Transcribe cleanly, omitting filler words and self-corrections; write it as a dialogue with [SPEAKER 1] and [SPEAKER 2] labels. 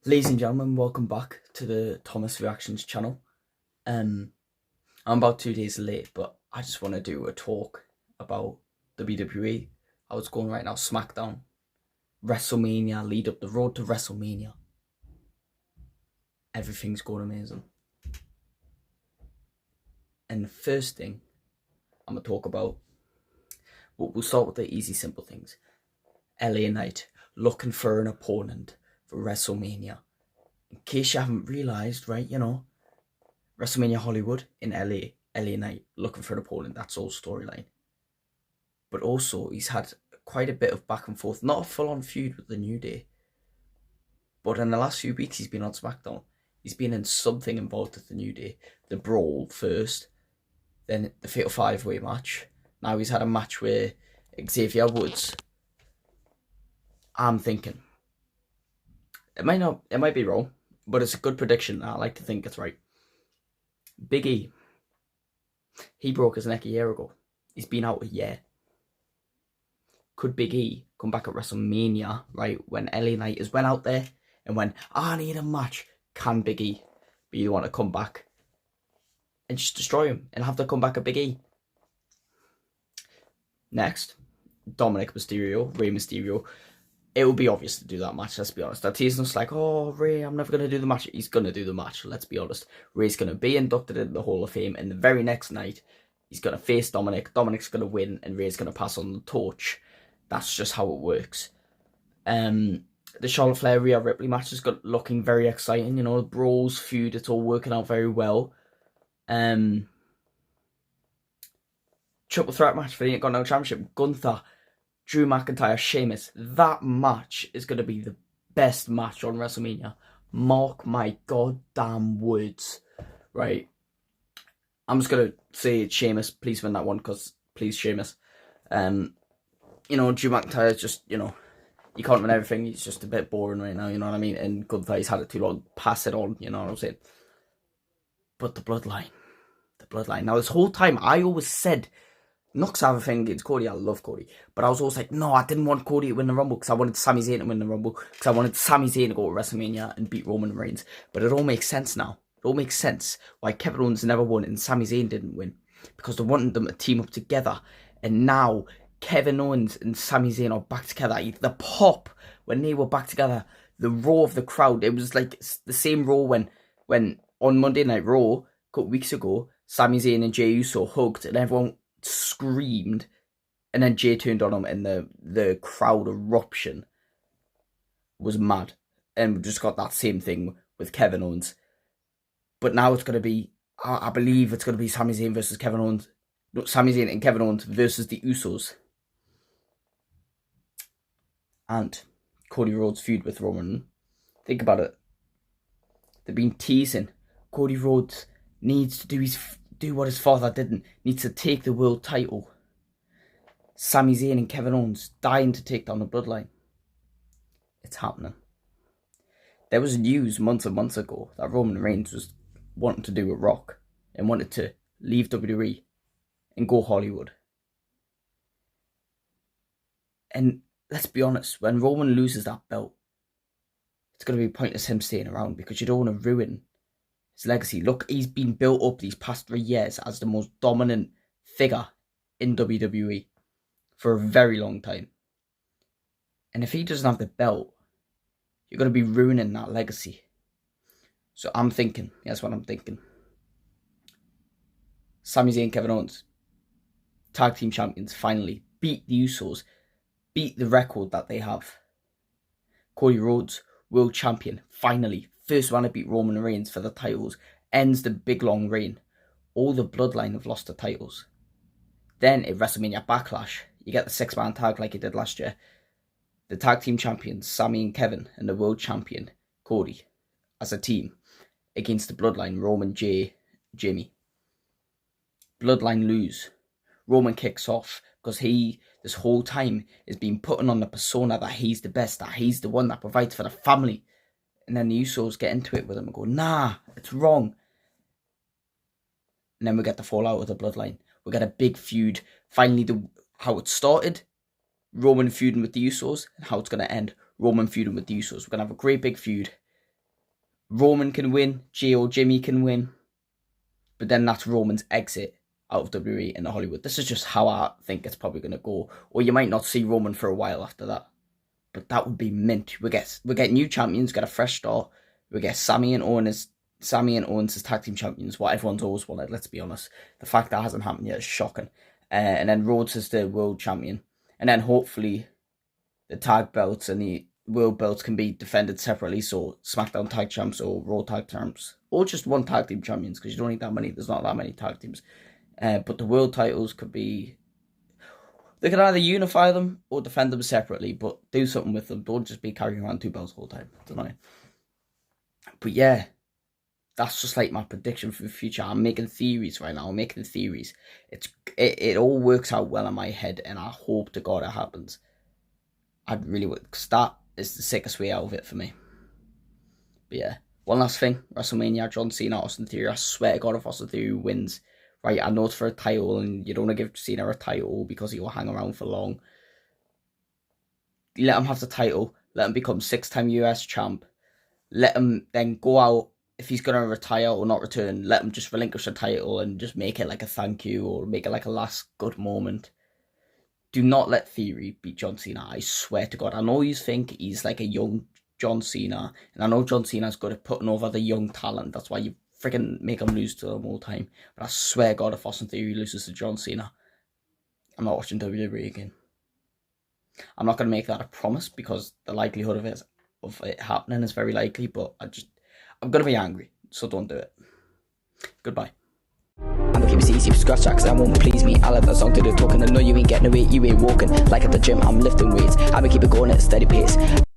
[SPEAKER 1] Ladies and gentlemen, welcome back to the Thomas Reactions channel. I'm about 2 days late, but I just want to do a talk about WWE, how it's going right now, SmackDown, WrestleMania, lead up the road to WrestleMania. Everything's going amazing. And the first thing I'm going to talk about, we'll start with the easy, simple things. LA Knight looking for an opponent for WrestleMania. In case you haven't realised, right, WrestleMania Hollywood in LA Knight looking for an opponent, that's all storyline. But also, he's had quite a bit of back and forth, not a full-on feud with the New Day, but in the last few weeks he's been on SmackDown. He's been in something involved with the New Day. The Brawl first, then the Fatal 5-Way match. Now he's had a match with Xavier Woods. I'm thinking, it might be wrong, but it's a good prediction. I like to think it's right. Big E, he broke his neck a year ago. He's been out a year. Could Big E come back at WrestleMania, right, when LA Knight has went out there and went, I need a match? Can Big E be the one to come back and just destroy him and have to come back at Big E? Next, Dominic Mysterio, Rey Mysterio. It would be obvious to do that match, let's be honest. That teasing us like, oh, Rey, I'm never going to do the match. He's going to do the match, let's be honest. Rey's going to be inducted into the Hall of Fame, and the very next night, he's going to face Dominic. Dominic's going to win, and Rey's going to pass on the torch. That's just how it works. The Charlotte Flair Rhea Ripley match is looking very exciting. You know, the Brawls feud, it's all working out very well. Triple threat match for the Intercontinental Championship. Gunther, Drew McIntyre, Sheamus. That match is going to be the best match on WrestleMania. Mark my goddamn words. Right. I'm just going to say Sheamus, please win that one, because please, Sheamus. You know, Drew McIntyre is just, you can't win everything. He's just a bit boring right now, you know what I mean? And Gunther, he's had it too long. Pass it on, you know what I'm saying? But the bloodline. Now, this whole time, I always said, not because I have a thing against Cody, I love Cody, but I was always like, no, I didn't want Cody to win the Rumble because I wanted Sami Zayn to win the Rumble, because I wanted Sami Zayn to go to WrestleMania and beat Roman Reigns. But it all makes sense now. It all makes sense why Kevin Owens never won and Sami Zayn didn't win, because they wanted them to team up together. And now Kevin Owens and Sami Zayn are back together. The pop when they were back together, the roar of the crowd, it was like the same roar when on Monday Night Raw a couple weeks ago, Sami Zayn and Jey Uso hugged and everyone screamed, and then Jey turned on him and the crowd eruption was mad. And we just got that same thing with Kevin Owens. But now it's going to be, I believe it's going to be Sami Zayn versus Kevin Owens. No, Sami Zayn and Kevin Owens versus the Usos. And Cody Rhodes' feud with Roman. Think about it. They've been teasing. Cody Rhodes needs to do what his father didn't. Needs to take the world title. Sami Zayn and Kevin Owens dying to take down the bloodline. It's happening. There was news months and months ago that Roman Reigns was wanting to do a Rock and wanted to leave WWE and go Hollywood. And let's be honest, when Roman loses that belt, it's going to be pointless him staying around, because you don't want to ruin his legacy. Look, he's been built up these past 3 years as the most dominant figure in WWE for a very long time. And if he doesn't have the belt, you're going to be ruining that legacy. So I'm thinking, that's what I'm thinking. Sami Zayn and Kevin Owens, tag team champions, finally beat the Usos, beat the record that they have. Cody Rhodes, world champion, finally, first one to beat Roman Reigns for the titles, ends the big long reign. All the bloodline have lost the titles. Then at WrestleMania Backlash, you get the 6-man tag like you did last year. The tag team champions, Sami and Kevin, and the world champion, Cody, as a team, against the bloodline, Roman, Jey, Jimmy. Bloodline lose. Roman kicks off, because he, this whole time, has been putting on the persona that he's the best, that he's the one that provides for the family. And then the Usos get into it with him and go, nah, it's wrong. And then we get the fallout of the bloodline. We get a big feud. Finally, how it started, Roman feuding with the Usos, and how it's going to end, Roman feuding with the Usos. We're going to have a great big feud. Roman can win, Jey or Jimmy can win, but then that's Roman's exit out of WWE into Hollywood. This is just how I think it's probably going to go. Or you might not see Roman for a while after that. But that would be mint. We get new champions, get a fresh start. We get Sami and Owens as tag team champions, what everyone's always wanted, let's be honest. The fact that hasn't happened yet is shocking. And then Rhodes is the world champion. And then hopefully the tag belts and the world belts can be defended separately, so SmackDown tag champs or Raw tag champs, or just one tag team champions, because you don't need that many. There's not that many tag teams. But the world titles could be, they could either unify them or defend them separately, but do something with them. Don't just be carrying around 2 belts the whole time. It's annoying. But yeah, that's just like my prediction for the future. I'm making theories right now. I'm making theories. It all works out well in my head, and I hope to God it happens. I really would, because that is the sickest way out of it for me. But yeah, one last thing. WrestleMania, John Cena, Austin Theory. I swear to God, if Austin Theory wins, right, I know it's for a title, and you don't want to give Cena a title because he'll hang around for long. Let him have the title. Let him become 6-time US champ. Let him then go out. If he's going to retire or not return, let him just relinquish the title and just make it like a thank you, or make it like a last good moment. Do not let Theory beat John Cena. I swear to God. I know you think he's like a young John Cena, and I know John Cena's good at putting over the young talent. That's why you freaking make him lose to them all the time. But I swear to God, if Austin Theory loses to John Cena, I'm not watching WWE again. I'm not going to make that a promise, because the likelihood of it happening is very likely, but I'm going to be angry, so don't do it. Goodbye.
[SPEAKER 2] I'ma keep it easy for scratch that, cause that won't please me. I let that song do the talking. I know you ain't getting away, you ain't walking. Like at the gym, I'm lifting weights. I'ma keep it going at a steady pace.